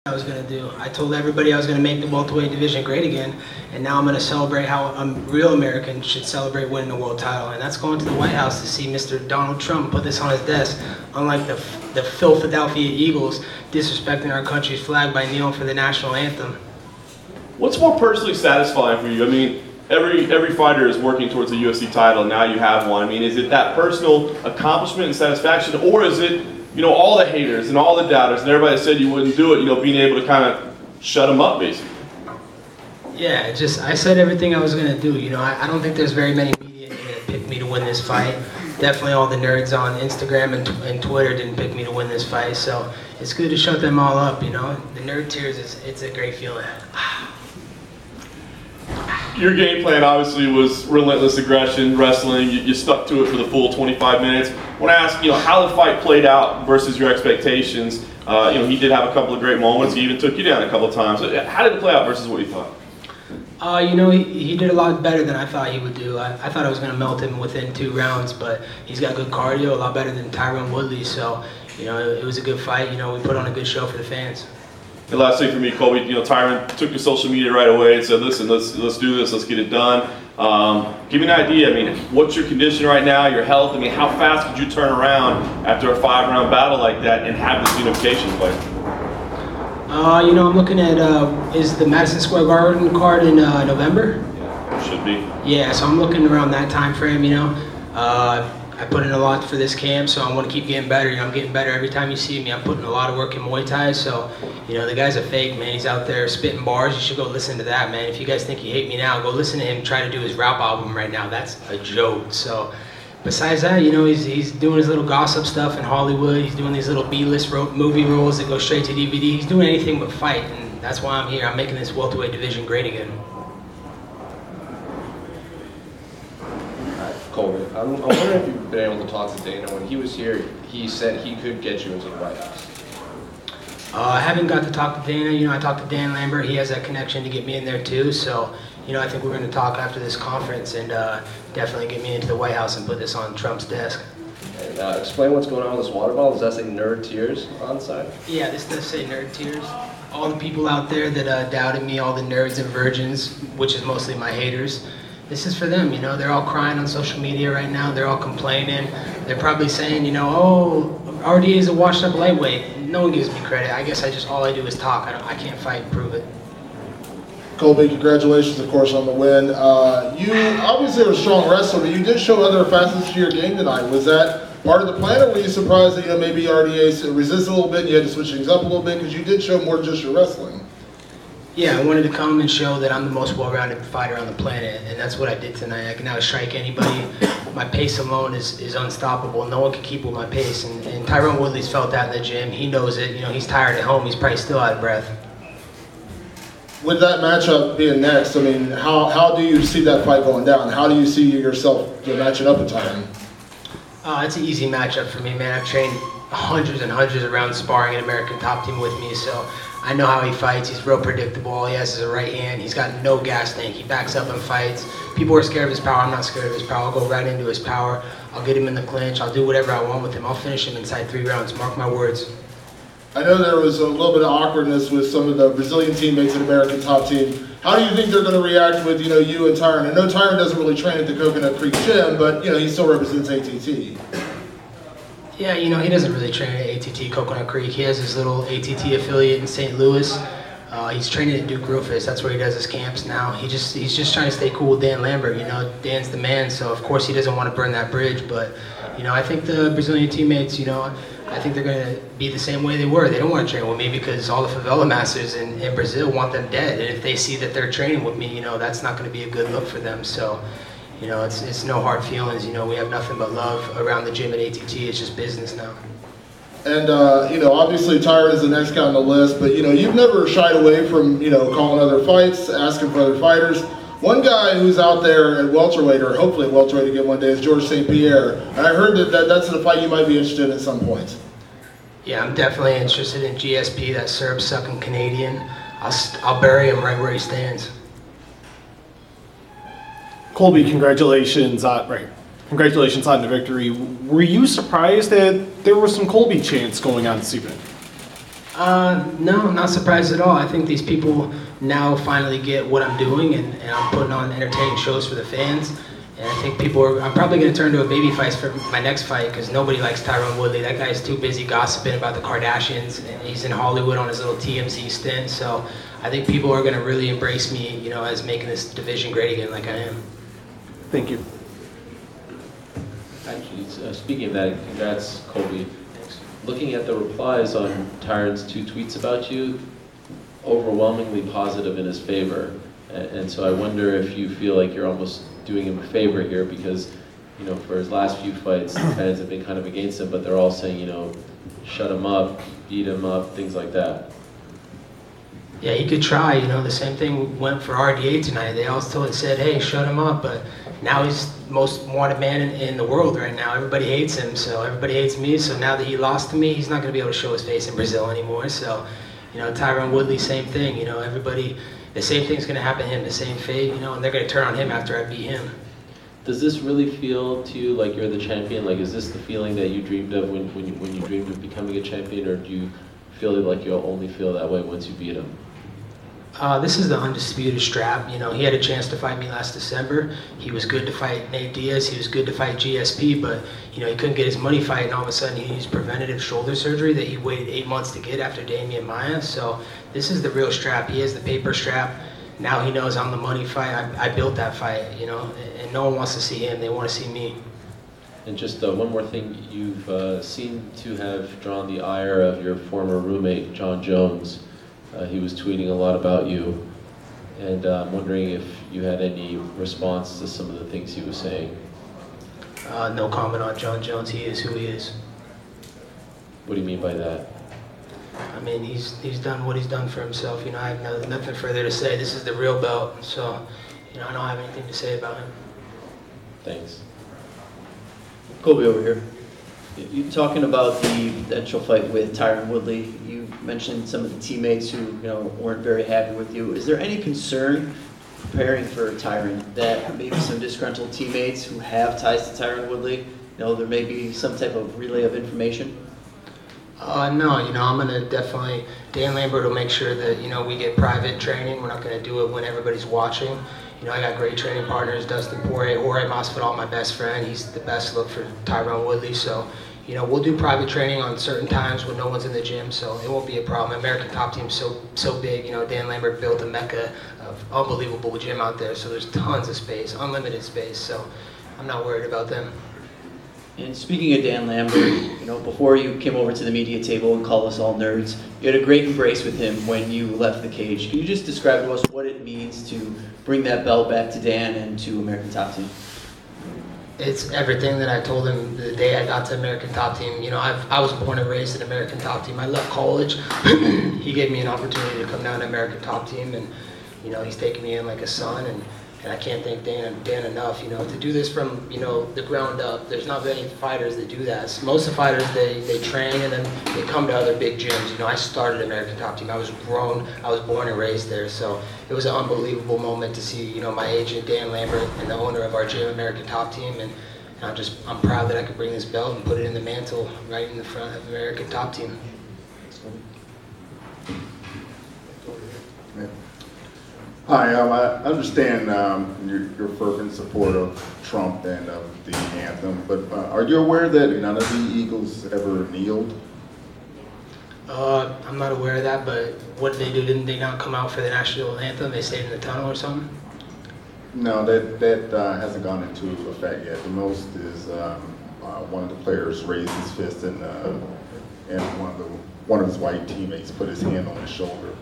I was going to do. I told everybody I was going to make the welterweight division great again, and now I'm going to celebrate how a real American should celebrate winning the world title, and that's going to the White House to see Mr. Donald Trump put this on his desk, unlike the Philadelphia Eagles disrespecting our country's flag by kneeling for the national anthem. What's more personally satisfying for you? I mean, every fighter is working towards a UFC title, and now you have one. I mean, is it that personal accomplishment and satisfaction, or is it, you know, all the haters and all the doubters and everybody that said you wouldn't do it, you know, being able to kind of shut them up, basically? Yeah, I said everything I was going to do. You know, I don't think there's very many media that picked me to win this fight. Definitely all the nerds on Instagram and Twitter didn't pick me to win this fight, so it's good to shut them all up, you know. The nerd tears, it's a great feeling. Your game plan obviously was relentless aggression, wrestling. You stuck to it for the full 25 minutes. I want to ask, you know, how the fight played out versus your expectations. You know, he did have a couple of great moments. He even took you down a couple of times. How did it play out versus what you thought? You know, he did a lot better than I thought he would do. I thought I was going to melt him within 2 rounds, but he's got good cardio, a lot better than Tyron Woodley. So, you know, it was a good fight. You know, we put on a good show for the fans. The last thing for me, Colby, you know, Tyron took to social media right away and said, listen, let's do this, let's get it done. Give me an idea, I mean, what's your condition right now, your health? I mean, how fast could you turn around after a 5-round battle like that and have this unification fight? You know, I'm looking at, is the Madison Square Garden card in November? Yeah, it should be. Yeah, so I'm looking around that time frame, you know. I put in a lot for this camp, so I want to keep getting better. You know, I'm getting better every time you see me. I'm putting a lot of work in Muay Thai, so, you know, the guy's a fake, man. He's out there spitting bars. You should go listen to that, man. If you guys think you hate me now, go listen to him try to do his rap album right now. That's a joke. So, besides that, you know, he's doing his little gossip stuff in Hollywood. He's doing these little B-list movie roles that go straight to DVD. He's doing anything but fight, and that's why I'm here. I'm making this welterweight division great again. Colby, I'm wondering if you've been able to talk to Dana. When he was here, he said he could get you into the White House. I haven't got to talk to Dana. You know, I talked to Dan Lambert. He has that connection to get me in there too. So, you know, I think we're going to talk after this conference and definitely get me into the White House and put this on Trump's desk. And explain what's going on with this water bottle. Does that say nerd tears on the side? Yeah, this does say nerd tears. All the people out there that doubted me, all the nerds and virgins, which is mostly my haters, this is for them, you know. They're all crying on social media right now. They're all complaining. They're probably saying, you know, oh, RDA is a washed up lightweight. No one gives me credit. I guess all I do is talk. I can't fight and prove it. Colby, congratulations, of course, on the win. You obviously are a strong wrestler, but you did show other facets to your game tonight. Was that part of the plan, or were you surprised that, you know, maybe RDA resisted a little bit and you had to switch things up a little bit, because you did show more than just your wrestling? Yeah, I wanted to come and show that I'm the most well-rounded fighter on the planet, and that's what I did tonight. I can now strike anybody. My pace alone is unstoppable. No one can keep with my pace, and Tyron Woodley's felt that in the gym. He knows it. You know, he's tired at home. He's probably still out of breath. With that matchup being next, I mean, how do you see that fight going down? How do you see yourself matching up with Tyron? It's an easy matchup for me, man. I've trained hundreds and hundreds of rounds sparring an American top team with me, so I know how he fights. He's real predictable. All he has is a right hand. He's got no gas tank. He backs up and fights. People are scared of his power. I'm not scared of his power. I'll go right into his power. I'll get him in the clinch. I'll do whatever I want with him. I'll finish him inside 3 rounds. Mark my words. I know there was a little bit of awkwardness with some of the Brazilian teammates in American top team. How do you think they're going to react with, you know, you and Tyron? I know Tyron doesn't really train at the Coconut Creek Gym, but, you know, he still represents ATT. Yeah, you know, he doesn't really train at ATT Coconut Creek. He has his little ATT affiliate in St. Louis. He's training at Duke Rufus. That's where he does his camps now. He's just trying to stay cool with Dan Lambert. You know, Dan's the man, so of course he doesn't want to burn that bridge. But, you know, I think the Brazilian teammates, you know, I think they're going to be the same way they were. They don't want to train with me because all the favela masters in Brazil want them dead. And if they see that they're training with me, you know, that's not going to be a good look for them. So, you know, it's no hard feelings. You know, we have nothing but love around the gym at ATT. It's just business now. And, you know, obviously Tyron is the next guy on the list, but, you know, you've never shied away from, you know, calling other fights, asking for other fighters. One guy who's out there at welterweight, or hopefully at welterweight again one day, is Georges St-Pierre. And I heard that's a fight you might be interested in at some point. Yeah, I'm definitely interested in GSP, that Serb-sucking Canadian. I'll bury him right where he stands. Colby, congratulations on the victory. Were you surprised that there was some Colby chants going on this evening? No, not surprised at all. I think these people now finally get what I'm doing, and I'm putting on entertaining shows for the fans. And I think I'm probably going to turn to a babyface for my next fight because nobody likes Tyron Woodley. That guy's too busy gossiping about the Kardashians, and he's in Hollywood on his little TMZ stint. So I think people are going to really embrace me, as making this division great again like I am. Thank you. Actually, speaking of that, congrats, Colby. Looking at the replies on Tyron's 2 tweets about you, overwhelmingly positive in his favor. And so I wonder if you feel like you're almost doing him a favor here because, for his last few fights, the fans have been kind of against him, but they're all saying, shut him up, beat him up, things like that. Yeah, he could try. The same thing went for RDA tonight. They all still said, hey, shut him up, but now he's the most wanted man in the world right now. Everybody hates him, so everybody hates me. So now that he lost to me, he's not going to be able to show his face in Brazil anymore. So, Tyron Woodley, same thing. Everybody, the same thing's going to happen to him, the same fate, and they're going to turn on him after I beat him. Does this really feel to you like you're the champion? Like, is this the feeling that you dreamed of when you dreamed of becoming a champion, or do you feel like you'll only feel that way once you beat him? This is the undisputed strap. He had a chance to fight me last December. He was good to fight Nate Diaz. He was good to fight GSP, but he couldn't get his money fight, and all of a sudden he used preventative shoulder surgery that he waited 8 months to get after Damian Maia. So this is the real strap. He has the paper strap. Now he knows I'm the money fight. I built that fight, and no one wants to see him. They want to see me. And just one more thing, you've seemed to have drawn the ire of your former roommate, John Jones. He was tweeting a lot about you, and I'm wondering if you had any response to some of the things he was saying. No comment on John Jones. He is who he is. What do you mean by that? I mean, he's done what he's done for himself. I have nothing further to say. This is the real belt, so I don't have anything to say about him. Thanks. Colby over here. You talking about the potential fight with Tyron Woodley. You mentioned some of the teammates who weren't very happy with you. Is there any concern preparing for Tyron that maybe some disgruntled teammates who have ties to Tyron Woodley, there may be some type of relay of information? No, I'm going to definitely, Dan Lambert will make sure that, we get private training. We're not going to do it when everybody's watching. I got great training partners, Dustin Poirier, Jorge Masvidal, my best friend. He's the best look for Tyron Woodley. So, we'll do private training on certain times when no one's in the gym, so it won't be a problem. American Top Team's so big. Dan Lambert built a mecca of unbelievable gym out there, so there's tons of space, unlimited space. So I'm not worried about them. And speaking of Dan Lambert, before you came over to the media table and called us all nerds, you had a great embrace with him when you left the cage. Can you just describe to us what it means to bring that belt back to Dan and to American Top Team? It's everything that I told him the day I got to American Top Team. I was born and raised in American Top Team. I left college. He gave me an opportunity to come down to American Top Team, and he's taking me in like a son, and I can't thank Dan enough. To do this from the ground up. There's not many fighters that do that. Most of the fighters they train and then they come to other big gyms. I started American Top Team. I was born and raised there. So it was an unbelievable moment to see my agent Dan Lambert and the owner of our gym, American Top Team, and I'm proud that I could bring this belt and put it in the mantle right in the front of American Top Team. Hi, I understand your fervent support of Trump and of the anthem, but are you aware that none of the Eagles ever kneeled? I'm not aware of that, but what did they do? Didn't they not come out for the national anthem? They stayed in the tunnel or something? No, that hasn't gone into effect yet. The most is one of the players raised his fist and one of his white teammates put his hand on his shoulder.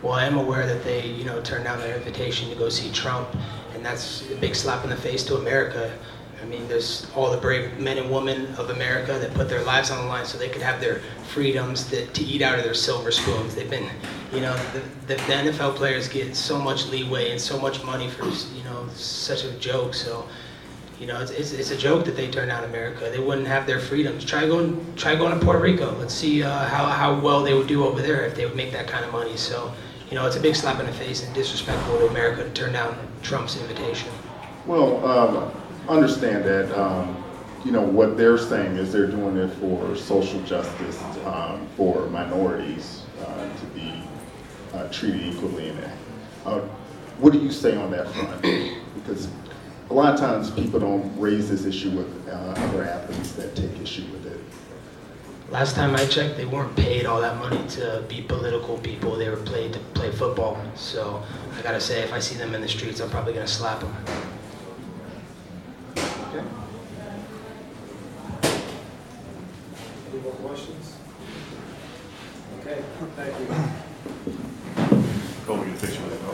Well, I am aware that they, turned down their invitation to go see Trump, and that's a big slap in the face to America. I mean, there's all the brave men and women of America that put their lives on the line so they could have their freedoms to eat out of their silver spoons. They've been, the NFL players get so much leeway and so much money for, such a joke. So, it's a joke that they turned down America. They wouldn't have their freedoms. Try going to Puerto Rico. Let's see how well they would do over there if they would make that kind of money. So, it's a big slap in the face and disrespectful to America to turn down Trump's invitation. Well, understand that, what they're saying is they're doing it for social justice, for minorities to be treated equally in it. What do you say on that front? Because a lot of times people don't raise this issue with other athletes that take issue with it. Last time I checked, they weren't paid all that money to be political people. They were paid to play football. So I gotta say, if I see them in the streets, I'm probably gonna slap them. Okay. Any more questions? Okay, thank you. Colby, get a picture with that.